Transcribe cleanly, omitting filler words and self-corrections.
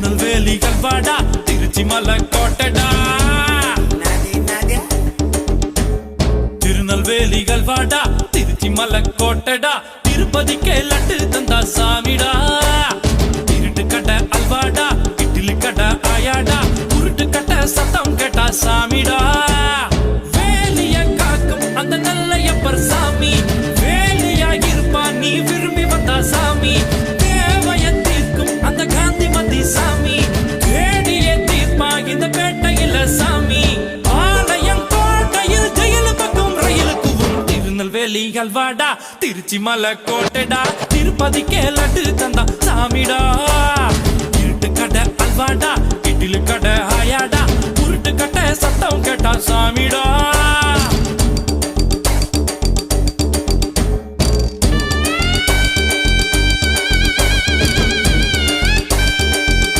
திருநெல்வேலிகள் வாடா திருச்சி மலை கோட்டடா திருநெல்வேலிகள் வாடா திருச்சி மலை கோட்டடா திருப்பதிக்கே லட்டு தந்தா சாமிடா இருட்டு கட்ட அல்வாடா இட்லி கட்ட ஆயாடா உருட்டு கட்ட சத்தம் கேட்டா சாமிடா வேலிய காக்கும் அந்த நல்லையப்பர் சாமி வேலியா இருப்பா நீ விரும்பி வந்தா சாமி தேவைய தீர்க்கும் அந்த காந்தி மதி சாமி தேடியே தீர்ப்பா இந்த பேட்டையில சாமி ஆலயம் கோட்டையில் ஜெயில் பக்கம் ரயிலுக்குவும் திருநெல்வேலிகள் வாடா திருச்சி மலை கோட்டடா திருப்பதிக்கே லட்டு தந்தா சாமிடா